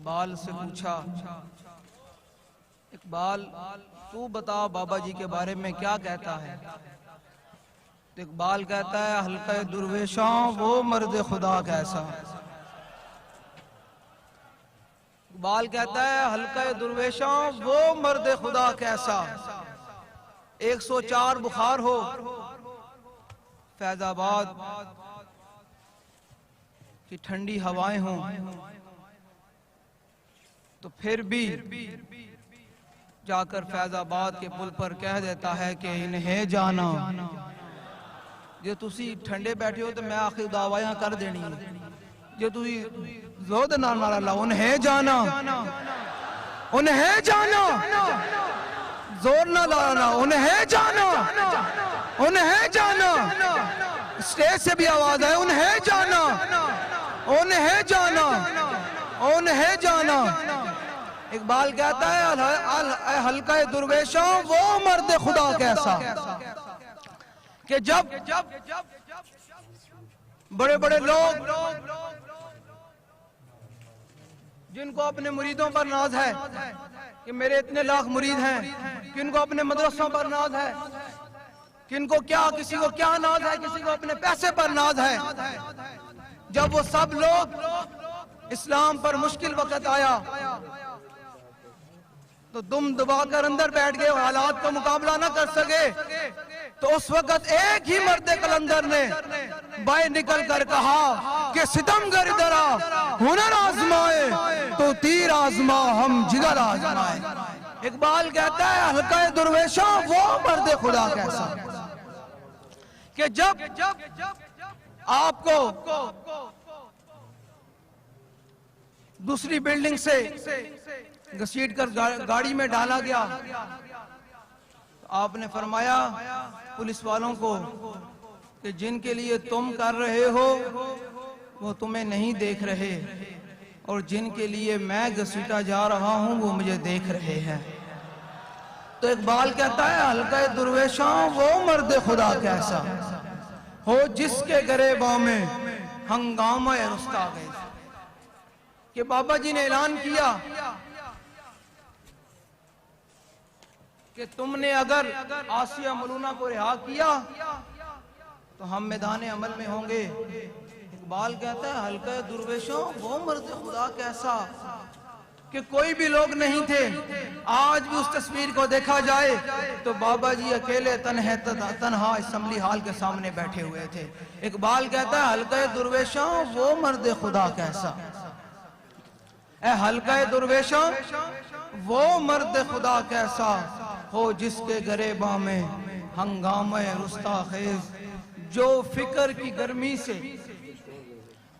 اقبال سے پوچھا، اقبال تو بتا بابا جی کے بارے میں کیا کہتا ہے؟ تو اقبال کہتا ہے حلقہ درویشاں وہ مرد خدا کیسا۔ اقبال کہتا ہے حلقہ درویشاں وہ مرد خدا کیسا، 104 بخار ہو فیض آباد کی ٹھنڈی ہوائیں ہوں تو پھر بھی جا کر فیض آباد کے پل پر کہہ دیتا ہے کہ انہیں جانا، جو تسی ٹھنڈے بیٹھے ہو تو میں آخر دعویاں کر دینی ہے، جو تسی زود نارا لا انہیں جانا، انہیں جانا، زور نہ لانا، انہیں جانا، انہیں جانا، اسٹیج سے بھی آواز ہے انہیں جانا، انہیں جانا، انہیں جانا۔ اقبال کہتا ہے حلقہ درویشاں وہ مرد خدا کیسا کہ جب بڑے بڑے لوگ جن کو اپنے مریدوں پر ناز ہے کہ میرے اتنے لاکھ مرید ہیں، کن کو اپنے مدرسوں پر ناز ہے، کن کو کیا، کسی کو کیا ناز ہے، کسی کو اپنے پیسے پر ناز ہے، جب وہ سب لوگ اسلام پر مشکل وقت آیا تو دم دبا کر اندر بیٹھ گئے، حالات کا مقابلہ نہ کر سکے، تو اس وقت ایک ہی مرد قلندر نے باہر نکل کر کہا کہ ستمگر ادھر آ، ہنر آزمائے تو تیر آزما ہم جگر آزمائے۔ اقبال کہتا ہے حلقہ درویشاں وہ مرد خدا کیسا کہ جب آپ کو دوسری بلڈنگ سے گھسیٹ کر گاڑی میں ڈالا گیا، آپ نے فرمایا پولیس والوں کو کہ جن کے لیے تم کر رہے ہو وہ تمہیں نہیں دیکھ رہے، اور جن کے لیے میں گھسیٹا جا رہا ہوں وہ مجھے دیکھ رہے ہیں۔ تو اقبال کہتا ہے حلقہ درویشاں وہ مرد خدا کیسا ہو جس کے گریباں میں ہنگامہ رستا گئے، کہ بابا جی نے اعلان کیا کہ تم نے اگر آسیہ ملونہ کو رہا کیا تو ہم میدان عمل میں ہوں گے۔ اقبال کہتا ہے حلقہ درویشوں وہ مرد خدا کیسا کہ کوئی بھی لوگ نہیں تھے، آج بھی اس تصویر کو دیکھا جائے تو بابا جی اکیلے تنہا اسمبلی ہال کے سامنے بیٹھے ہوئے تھے۔ اقبال کہتا ہے حلقہ درویشوں وہ مرد خدا کیسا، اے حلقہ درویشوں وہ مرد خدا کیسا ہو جس کے گریباں میں ہنگامہ رستا خیز، جو فکر کی گرمی سے،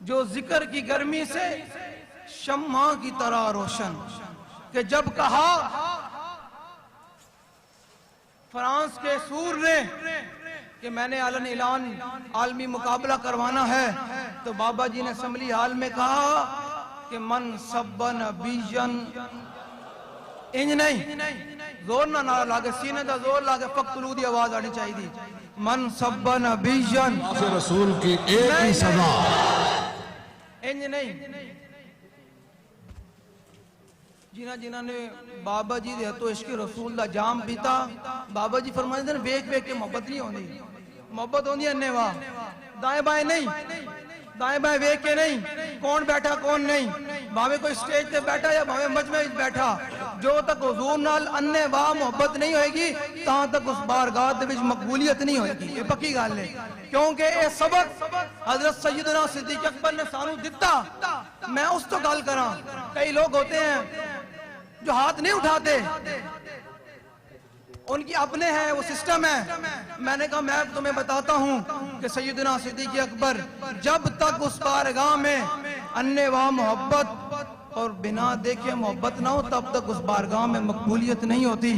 جو ذکر کی گرمی سے شمع کی طرح روشن، کہ جب کہا فرانس کے سور نے کہ میں نے اعلان عالمی مقابلہ کروانا ہے، تو بابا جی نے اسمبلی ہال میں کہا کہ من سبن بیجن، انج نہیں، زور نہ نعرہ لاگے، سینے دا زور لاگے، فقتلو دی آواز آنی چاہی دی، من سبن بیجن رسول کی ایک ہی سزا، انج نہیں۔ جنہ نے بابا جی دے تو عشق رسول دا جام پیتا، بابا جی فرمائے دن بیک بیک کے محبت نہیں ہوندی، محبت ہوندی اننے واہ، دائیں بائیں نہیں، دائیں بائیں بیک کے نہیں، کون بیٹھا کون نہیں، بھاوے کوئی سٹیج تے بیٹھا یا بھاوے مجمع بیٹھا، جو تک حضور نال اننے واہ محبت نہیں ہوئے گی تاں تک اس بارگاہ دے وچ مقبولیت نہیں ہوئے گی۔ یہ پکی گال ہے، کیونکہ اے سبق حضرت سیدنا صدیق اکبر نے سانو دیتا۔ میں اس تو گال کراں، کئی لوگ ہوتے ہیں جو ہاتھ نہیں اٹھاتے، ان کی اپنے ہیں، وہ سسٹم ہے۔ میں نے کہا میں تمہیں بتاتا ہوں کہ سیدنا صدیق اکبر جب تک اس بارگاہ میں اننے واہ محبت اور بنا دیکھے محبت نہ ہو تب تک اس بارگاہ میں مقبولیت نہیں ہوتی۔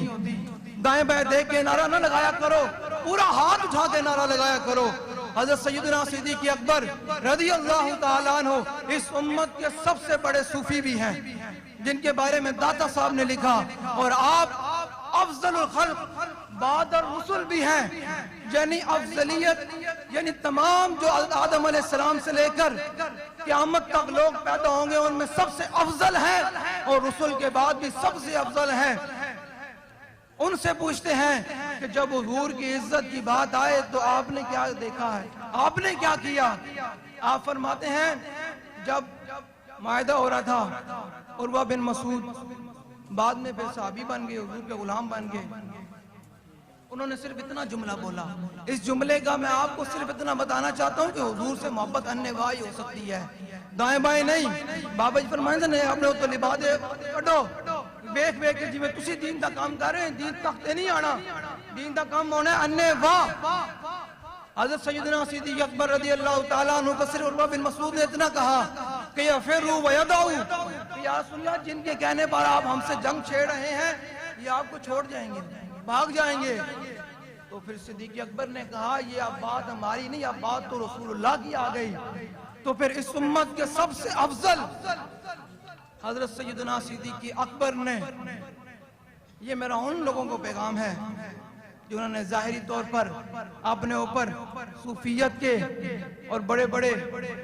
دائیں بائیں دیکھ کے نعرہ نہ لگایا کرو، پورا ہاتھ اٹھا کے نعرہ لگایا کرو۔ حضرت سیدنا صدیق اکبر رضی اللہ تعالیٰ عنہ اس امت کے سب سے بڑے صوفی بھی ہیں، جن کے بارے میں داتا صاحب نے لکھا، اور آپ افضل الخلق بعد الرسل بھی ہیں، یعنی افضلیت، یعنی تمام جو آدم علیہ السلام سے لے کر قیامت تک لوگ پیدا ہوں گے ان میں سب سے افضل ہیں اور رسول کے بعد بھی سب سے افضل ہیں۔ ان سے پوچھتے ہیں کہ جب حضور کی عزت کی بات آئے تو آپ نے کیا دیکھا ہے، آپ نے کیا کیا؟ آپ فرماتے ہیں جب معاہدہ ہو رہا تھا عروہ بن مسعود بعد میں پھر صحابی بن گئے، حضور کے غلام بن گئے، انہوں نے صرف اتنا جملہ بولا۔ اس جملے کا میں آپ کو صرف اتنا بتانا چاہتا ہوں کہ حضور سے محبت اننے وائی ہو سکتی ہے، دائیں بائیں نہیں۔ بابا جی فرمائیں نہیں اپنے تو لبادے کٹو بیک بیک جی میں تسی دین دا کام کر رہے ہیں، دین تک تے نہیں آنا، دین دا کام ہونا ہے اننے واہ۔ حضرت سیدنا صدیق اکبر رضی اللہ تعالیٰ عنہ کو صرف عروہ بن مسعود نے اتنا کہا کہ یفروا ویدعوا، کہ یا رسول اللہ جن کے کہنے پر آپ ہم سے جنگ چھیڑ رہے ہیں یہ آپ کو چھوڑ جائیں گے، بھاگ جائیں گے۔ تو پھر صدیق اکبر نے کہا یہ اب بات ہماری نہیں، اب بات تو رسول اللہ کی آ گئی۔ تو پھر اس امت کے سب سے افضل حضرت سیدنا صدیق اکبر نے، یہ میرا ان لوگوں کو پیغام ہے جنہوں نے ظاہری طور پر اپنے اوپر صوفیت کے اور بڑے بڑے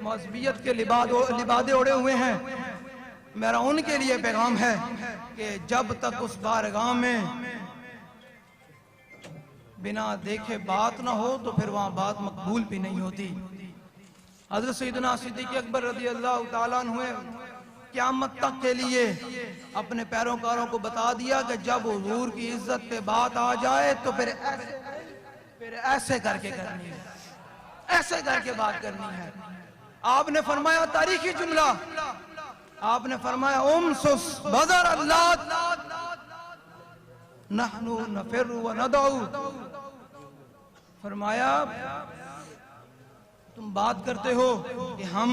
مذہبیت کے لبادے اڑے ہوئے ہیں، میرا ان کے لیے پیغام ہے کہ جب تک اس بارگاہ میں بنا دیکھے بات نہ ہو تو پھر وہاں بات مقبول بھی نہیں ہوتی۔ حضرت سیدنا صدیق اکبر رضی اللہ تعالیٰ عنہ قیامت تک کے لیے اپنے پیروکاروں کو بتا دیا کہ جب حضور کی عزت پہ بات آ جائے تو پھر ایسے کر کے کرنی ہے، ایسے کر کے بات کرنی ہے۔ آپ نے فرمایا تاریخی جملہ، آپ نے فرمایا امسس بذر اللہ نحنو نفر و ندعو، فرمایا تم بات کرتے ہو کہ ہم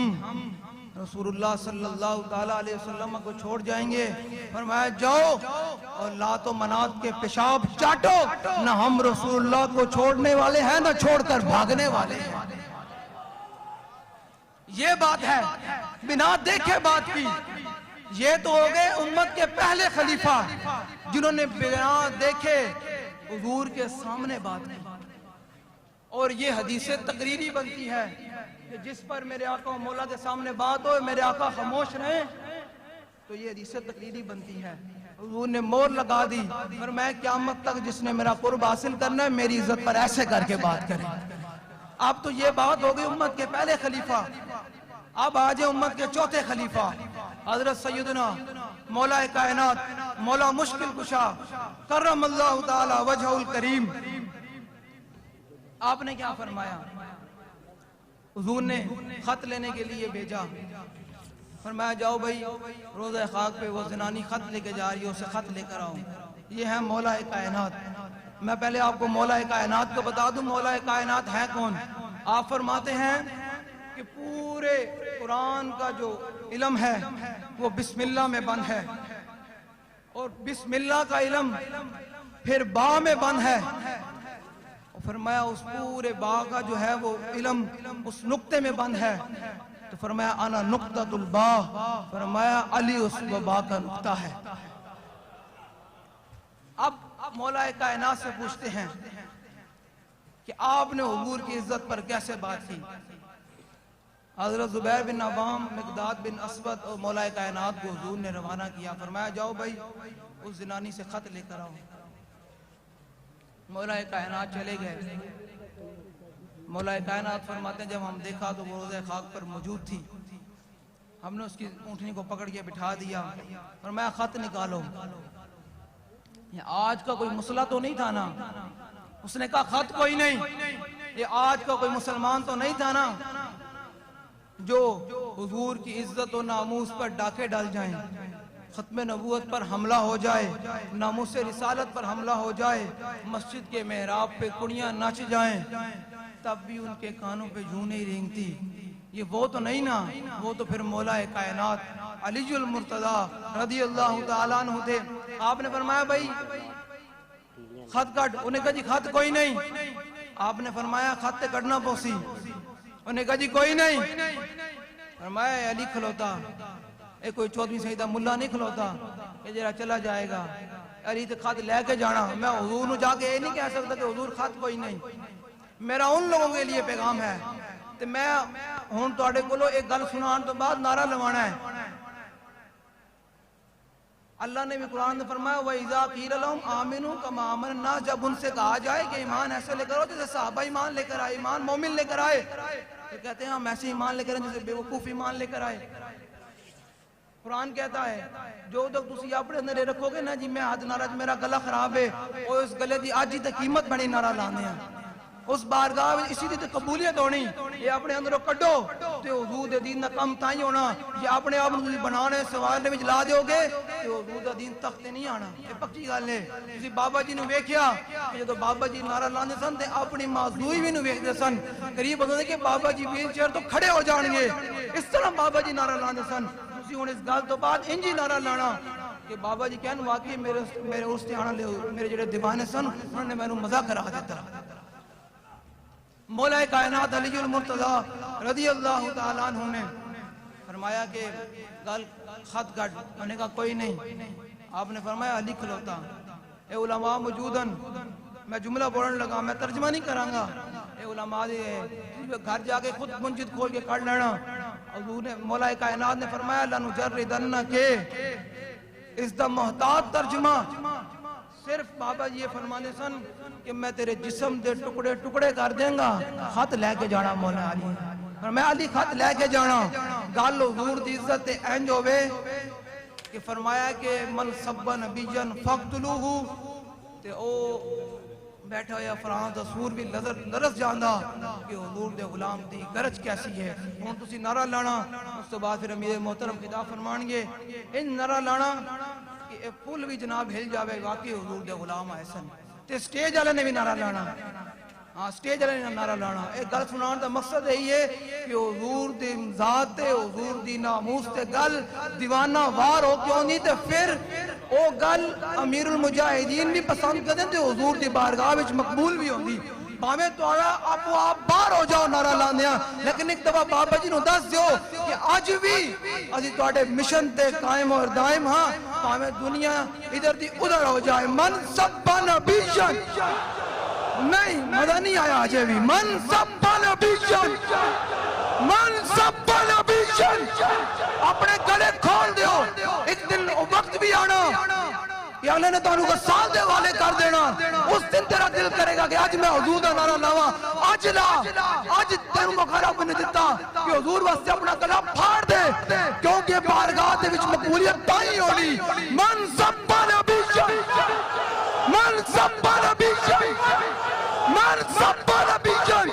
رسول اللہ صلی اللہ تعالیٰ علیہ وسلم کو چھوڑ جائیں گے، فرمایا جاؤ اور لات و منات کے پیشاب چاٹو، نہ ہم رسول اللہ کو چھوڑنے والے ہیں نہ چھوڑ کر بھاگنے والے ہیں۔ یہ بات ہے بنا دیکھے بات کی۔ یہ تو ہو گئے امت کے پہلے خلیفہ جنہوں نے بنا دیکھے حضور کے سامنے بات کی، اور یہ حدیث تقریری بنتی ہے کہ جس پر میرے آقا و مولا کے سامنے بات ہو میرے آقا خاموش رہیں تو یہ حدیث تقریری بنتی ہے۔ حضور نے مور لگا دی اور میں قیامت تک جس نے میرا قرب حاصل کرنا ہے میری عزت پر ایسے کر کے بات کریں۔ اب تو یہ بات ہو گئی امت کے پہلے خلیفہ، اب آج امت کے چوتھے خلیفہ حضرت سیدنا مولا کائنات مولا مشکل کشا کرم اللہ تعالی وجہ الکریم، آپ نے کیا فرمایا؟ حضور نے خط لینے کے لیے بھیجا، فرمایا جاؤ بھائی روضہ خاک پہ وہ زنانی خط لے کے جا رہی ہے اسے خط لے کر آؤ، یہ ہے مولا کائنات۔ میں پہلے آپ کو مولا کائنات کو بتا دوں مولا کائنات ہے کون۔ آپ فرماتے ہیں کہ پورے قرآن کا جو علم ہے وہ بسم اللہ میں بند ہے، اور بسم اللہ کا علم پھر با میں بند ہے، فرمایا اس پورے با کا جو ہے وہ علم اس نقطے میں بند ہے، تو فرمایا انا نقطۃ البا، فرمایا علی اس با کا نقطہ ہے۔ اب مولا کائنات سے پوچھتے ہیں کہ آپ نے حضور کی عزت پر کیسے بات کی؟ حضرت زبیر بن عوام، مقداد بن اسود اور مولا کائنات کو حضور نے روانہ کیا، فرمایا جاؤ بھائی اس زنانی سے خط لے کر آؤ۔ مولا کائنات چلے گئے، مولا کائنات فرماتے ہیں جب ہم دیکھا تو وہ روضہ خاک پر موجود تھی، ہم نے اس کی اونٹنی کو پکڑ کے بٹھا دیا، فرمایا خط نکالو۔ یہ آج کا کوئی مسئلہ تو نہیں تھا نا، اس نے کہا خط کوئی نہیں، یہ آج کا کوئی مسلمان تو نہیں تھا نا جو حضور کی عزت و ناموس پر ڈاکے ڈال جائیں، ختم نبوت پر حملہ ہو جائے، ناموس رسالت پر حملہ ہو جائے، مسجد کے محراب پہ کڑیاں ناچ جائیں، تب بھی ان کے کانوں پہ جوں نہیں رینگتی۔ یہ وہ تو نہیں نا، وہ تو پھر مولا کائنات علی المرتضی رضی اللہ تعالیٰ عنہ تھے۔ آپ نے فرمایا بھائی خط کٹ، انہیں کہا جی خط کوئی نہیں، آپ نے فرمایا خط کٹنا پوسی، انہیں کہا جی کوئی نہیں، فرمایا علی کھلوتا، اے کوئی 14ویں سیدہ ملا نہیں کھلوتا کہ جرا چلا جائے گا، علی تو خط لے کے جانا، میں حضور نو جا کے یہ نہیں کہہ سکتا کہ حضور خط کوئی نہیں۔ میرا ان لوگوں کے لیے پیغام ہے تے میں ہن تواڈے کولوں ایک گل سنان تو بعد نعرہ لوانا ہے. اللہ نے بھی قرآن میں فرمایا وَإِذَا قِيلَ لَهُمْ آمِنُوا كَمَا آمَنَ النَّاسُ, جب ان سے کہا جائے کہ ایمان ایسے لے کر آؤ جیسے صحابہ ایمان لے کر آئے, ایمان مومن لے کر آئے, تو کہتے ہیں ہم ایسے ایمان لے کر آئے جیسے بے وقوف ایمان لے کر آئے. قرآن کہتا ہے جو تک تسی اپنے اندر رکھو گے نا جی میں آج نعرہ میرا گلا خراب ہے اور اس گلے دی آج ہی تے قیمت بڑی نعرہ لانے ہیں اس بارگاہ میں اسی دی تے قبولیت ہونی. یہ اپنے اندروں کڈو تے حضور دے دین دا کم تائیں ہونا. یہ اپنے آپ تسی بنانے سوارنے وچ لا دیو گے تے حضور دا دین تخت نہیں آنا. یہ پکی گل ہے. تسی بابا جی نو ویکھیا کہ جدوں بابا جی نعرہ لاندے سن تے اپنی معذوری وی نو ویکھدے سن. قریب ہوندے کہ بابا جی ویل چیئر تو کھڑے ہو جان گے. اس طرح بابا جی نعرہ لاندے سن. تسی ہن اس گل تو بعد انجی نعرہ لانا کہ بابا جی کہن واقعی میرے اس تے آنا لے میرے جڑے دیوانے سن انہوں نے مینوں مزہ کرا دیتا. مولا کائنات علی المرتضی رضی اللہ تعالیٰ عنہ نے فرمایا کہ گل خط گڑ. میں نے کہا کوئی نہیں. آپ نے فرمایا لکھ لوتا. اے علماء موجودن, میں جملہ پڑھن لگا, میں ترجمہ نہیں کروں گا. اے علماء گھر جا کے خود منجد کھول کے کر لینا. حضور نے مولا کائنات نے فرمایا لنجردنک, اس دا محتاط ترجمہ صرف بابا جی یہ فرمانے سن کہ میں تیرے جسم دے ٹکڑے ٹکڑے کر دیں گا, خط لے کے جانا مولا علی. اور میں علی خط لے کے جانا. گل حضور دی عزت تے انج ہوے کہ فرمایا کہ من سب نبیًا فقتلوہ, تے او بیٹھا ہویا فرانس دا سور بھی لرز جاندا کہ حضور دے غلام دی گرج کیسی ہے. ہن تسی نعرہ لانا. اس تو بعد پھر امیر محترم خطاب فرمان گے ان نعرہ لانا کہ پل بھی جناب ہل جاوے واقعی حضور دے غلام آئے سن. تے سٹیج والے نے بھی نعرہ لانا. ہاں سٹیج والے نے نعرہ لانا. ایک گل سنان دا مقصد یہی ہے کہ حضور دی ذات تے حضور دی ناموس تے گل دیوانہ وار ہو کیوں نہیں تے پھر او گل امیر المجاہدین بھی پسند کردیں تے حضور دی بارگاہ وچ مقبول بھی ہوندی. باویں تہاڈا آپ باہر ہو جاؤ نعرہ لاندیاں, لیکن ایک دفعہ بابا جی نو دس دیو کہ اج بھی اسی تہاڈے مشن تے قائم اور دائم ہاں. باویں دنیا ادھر دی ادھر ہو جائے. من سب نبیًا, نہیں مزہ نہیں آیا آجے بھی. من سب نبیًا, من سب نبیًا, اپنے گلے کھول دیو. ایک دن وقت بھی آنا یا اللہ نے تانوں کو سال دے والے کر دینا. اس دن تیرا دل کرے گا کہ آج میں حضور دا نعرہ لاواں. آج لا, آج تینوں کو خراب نہیں دیتا کہ حضور واسطے اپنا گلا پھاڑ دے, کیونکہ بارگاہ دے وچ مقبولیت تائیں ہونی. من سب نبیًا, من سب نبیًا, من سب نبیًا.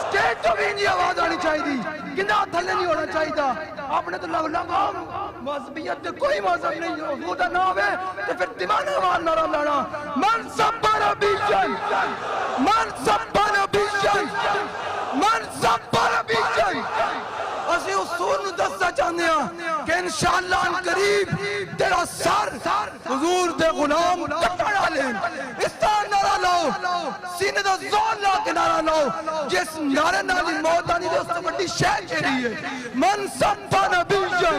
سٹیج تو بھی انجی آواز آنی چاہیے, گناہ تھلے نہیں ہونا چاہیے. آپ نے تو لگا مذہبیت کوئی مذہب نہیں ہو, حضور دا نام ہے تو پھر دیوانہ وار نعرہ لانا. من سب نبیًا, من سب نبیًا, من سب نبیًا. اسی اس سور نو دستا چاہنے ہیں کہ انشاءاللہ ان قریب تیرا سر حضور دے غلام کٹڑا لیں. اس طرح نعرہ لاؤ, سینے دا زور لا کے نعرہ لاؤ. جس نعرے نالی موت آنی دے اس سے بڑی شہر کہی ہے. من سب نبیًا,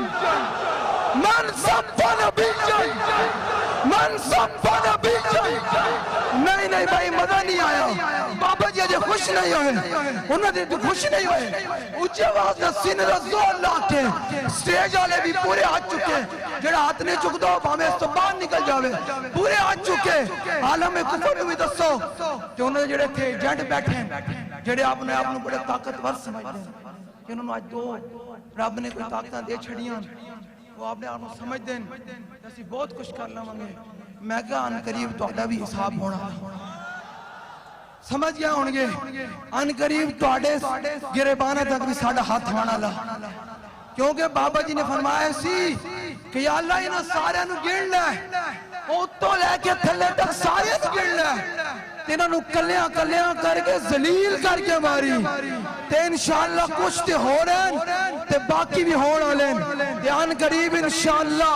من سب نبیًا, من سب نبیًا. نہیں نہیں بھائی مزہ نہیں آیا. بابا جی اجے خوش نہیں ہوئے, انہوں نے خوش نہیں ہوئے. اونچی آواز میں سینے دا زور لا کے سٹیج والے بھی پورے ہاتھ چکے. جڑا ہاتھ نہیں چک دو ہمیں اس تو باہر نکل جاوے. پورے ہاتھ چکے. عالم کفر میں بھی دسو کہ انہوں نے جڑے تھے ایجنٹ بیٹھے جڑے اپنے آپ کو بڑے طاقتور سمجھتے ہیں کہ انہوں نے آج دو رب نے کوئی طاقتیں دے چھڑیاں, وہ اپنے آپ کو سمجھ دیں اسی بہت کچھ کر لوں گے. میں کہا ان قریب تہاڈا بھی حساب ہونا. سمجھ گیا ہون گے ان قریب تہاڈے گریبانہ تک بھی ساڈا ہاتھ آنا لا. کیونکہ بابا جی نے فرمایا سی کہ یا اللہ انہاں سارے نو گن لے, اتوں لے کے تھلے تک سارے نو گن لے, انہاں نو کلیاں کلیاں کر کے ذلیل کر کے ماری. تے انشاءاللہ کچھ تے ہو رہے تے باقی بھی ہون والے. تے ان قریب انشاءاللہ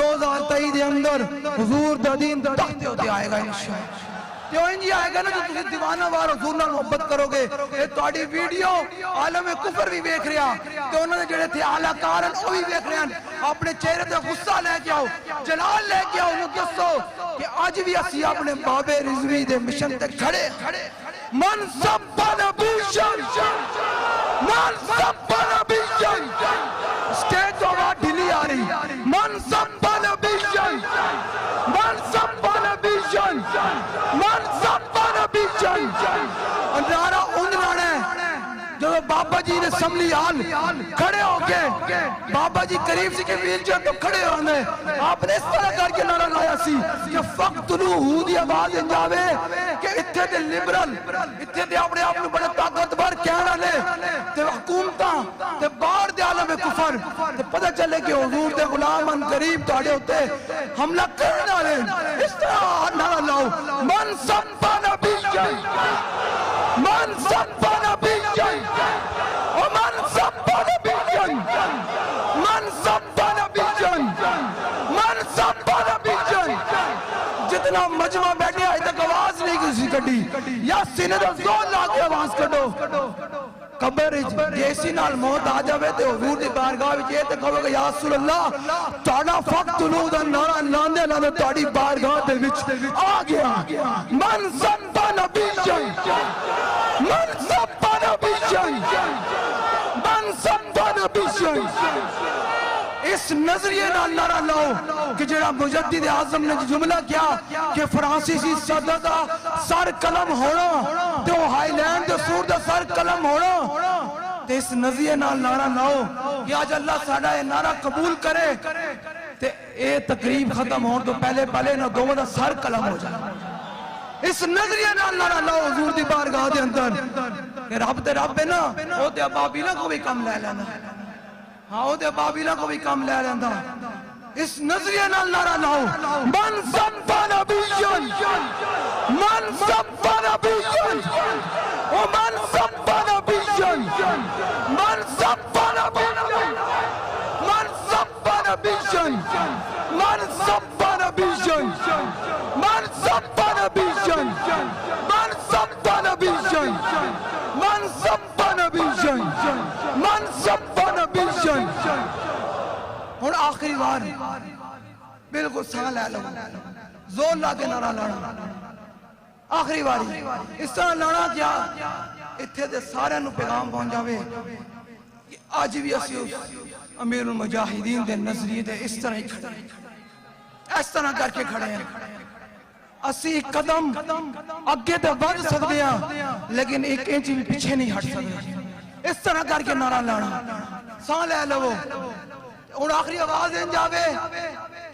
2023 دے اندر حضور دا دین تخت تے آئے گا انشاءاللہ. جو انجی آئے گا نا جو تسی دیوانہ وار حضور نال محبت کرو گے. اے تہاڈی ویڈیو عالم کفر بھی ویکھ رہا تے انہوں نے جڑے تھے اعلی کارن او بھی ویکھ رہے ہیں. اپنے چہرے تے غصہ لے کے آؤ, جلال لے کے آؤ. انہوں دسو کہ آج بھی اسی اپنے بابے رضوی دے مشن تے کھڑے. من سب نبیًا من سب نبیا اسٹیج تو آواز ڈھیلی آ رہی من سب نبیا من سب نبیا من سب نبیا نعرہ ان لانا ہے جو بابا جی نے اسمبلی ہال کھڑے ہو کے بابا جی قریب سی کے ویل چیئر تو کھڑے ہونے آپ نے اس طرح کر کے نعرہ لایا سی کہ فقتلوہ دی آواز انجاوے کہ اتھے دے لبرل اتھے دے اپنے آپ نے بڑے طاقتور کہنا لے تے حکومتاں تے باہر دے عالم کفر تے پتہ چلے کہ حضور دے غلام ان قریب تاڑے ہوتے حملہ کرنا لے اس طرح نعرہ لاؤ من سب نبیا من سب نبیا ومن سب نبیا من سب نبیا من سب نبیا جتنا مجمع بیٹھے آئے تک آواز نہیں کسی کڑی یا سینے دا زور لا کے آواز کڑو قبر جیسی نال موت آ جاوے تے حضور دی بارگاہ وچ اے تے کہو گے یا رسول اللہ تہاڈا فقتلوہ دا نعرہ لاندے لاندے تہاڈی بارگاہ دے وچ آ گیا من سب نبیا من سب نبیا من سب نبیا اس نظریے نال نعرہ لاؤ کہ جڑا مجدد اعظم نے جملہ کیا کہ فرانسیسی صدر دا سر قلم ہونا تے وہ ہائی لینڈ دے سور دا سر قلم ہونا تے اس نظریے نال نعرہ لاؤ کہ آج اللہ ساڈا یہ نعرہ قبول کرے تے اے تقریب ختم ہون تو پہلے نہ دوواں دا سر قلم ہو جائے اس نظریے نال نعرہ لاؤ حضور دی بارگاہ دے اندر کہ رب تے رب ہے نا او تے ابابیلا کو بھی کم لے لینا ہاں او تے ابابیلا کو بھی کم لے لینا اس نظریے نال نعرہ لاؤ من سب نبیا من سب نبیا ومن سب نبیا من سب نبیا من سب نبیا من سب نبیا من سب نبیا من سب نبیا من سب نبیا من سب نبیا ہن آخری بار بالکل سا لے لو زور لا کے نعرہ لانا آخری باری اس طرح لانا کیا اتھے دے سارے نو پیغام پہنچ جاوے کہ آج بھی اسی امیر المجاہدین دے نظریے دے اس طرح ہی کھڑے ہیں اس طرح کر کے کھڑے ہیں اسی قدم اگے تے بڑھ سکتے ہیں لیکن ایک انچ بھی پیچھے نہیں ہٹ سکتے اس طرح کر کے نعرہ لانا سا لے لو اور آخری آواز ان جاوے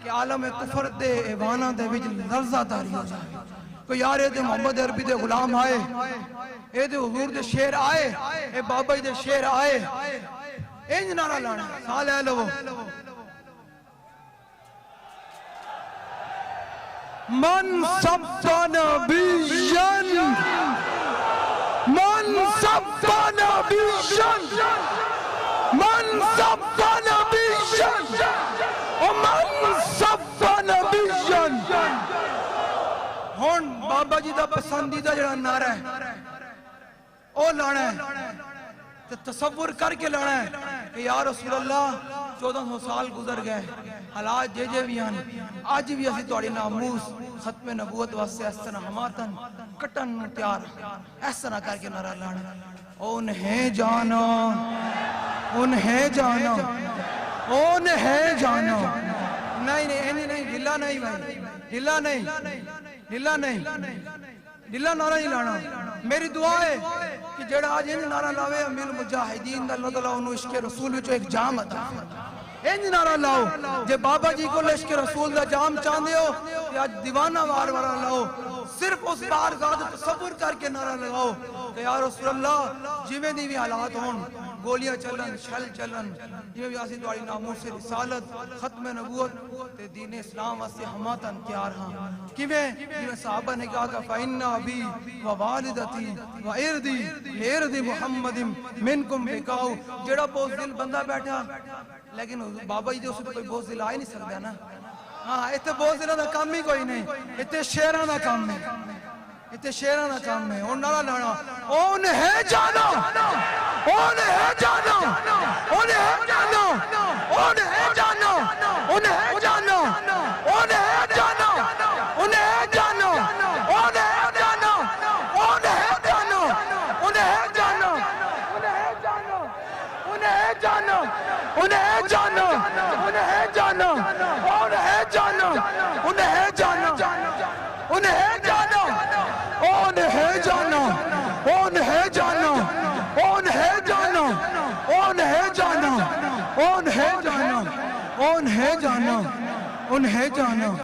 کہ عالم کفر دے ایوانہ دے وچ لرزہ داری ہو جائے کہ یار اے دے محمد عربی دے غلام آئے اے دے حضور دے شیر آئے اے بابا دے شیر آئے انج نعرہ لانا سا لے لو من سب نبیا من سب نبیا من سب نبیا ومن سب نبیا ہون بابا جی دا پسندیدہ جڑا نعرہ ہے او لانا ہے تصور کر کے لانا ہے کہ یا رسول اللہ 1400 سال گزر گئے حالات جے بھی آنے آج بھی اسی توڑی ناموس ختم نبوت واسطے اس طرح ہماتن کٹن تیار اس طرح کر کے نعرہ لانا انہیں جانا انہیں جانا انہیں جانا نہیں ڈھلا نہیں بھائی ڈھلا نہیں ڈھلا نہیں ڈھلا نعرہ نہیں لانا میری دعا ہے کہ جڑا آج انہیں نعرہ لاوے امیر مجاہدین دا اللہ تعالیٰ انہوں عشق رسول وچو ایک جام عطا انہیں نعرہ لاؤ جے بابا جی کو عشق رسول دا جام چاندے ہو کہ آج دیوانہ وار وارا لاؤ صرف اس بارگاہ دا تصور کر کے نعرہ لگاؤ کہ یا رسول اللہ جویں دی بھی حالات ہون گولیاں چلن شل چلن جویں بھی آسی دواری ناموس رسالت ختم نبوت تے دین اسلام واسطے ہماتن تیار ہاں کیویں صحابہ نے کہا کہ فَإِنَّ أَبِي وَوَالِدَتِي وَإِرْدِي لِإِرْدِ مُحَمَّدٍ مِنْكُمْ بِكَاؤ جڑا بوز دل بندہ بیٹھا لیکن بابا جی اسے تو کوئی بوز دل آئے نہیں سکتا نا ہاں اتنے بوز دلوں دا کام ہی کوئی نہیں اتنے شیران دا کام ہے اتنے شیران دا کام ہے اور نعرہ لانا انہیں جانا انہیں جانا انہیں جانا انہیں جانا انہیں جانا انہیں جانا انہیں جانا انہیں جانا انہیں جانا انہیں جانا انہیں جانا جانا انہیں جانا انہیں جانا انہیں جانا انہیں جانا انہیں جانا انہیں جانا انہیں جانا انہیں جانا انہیں جانا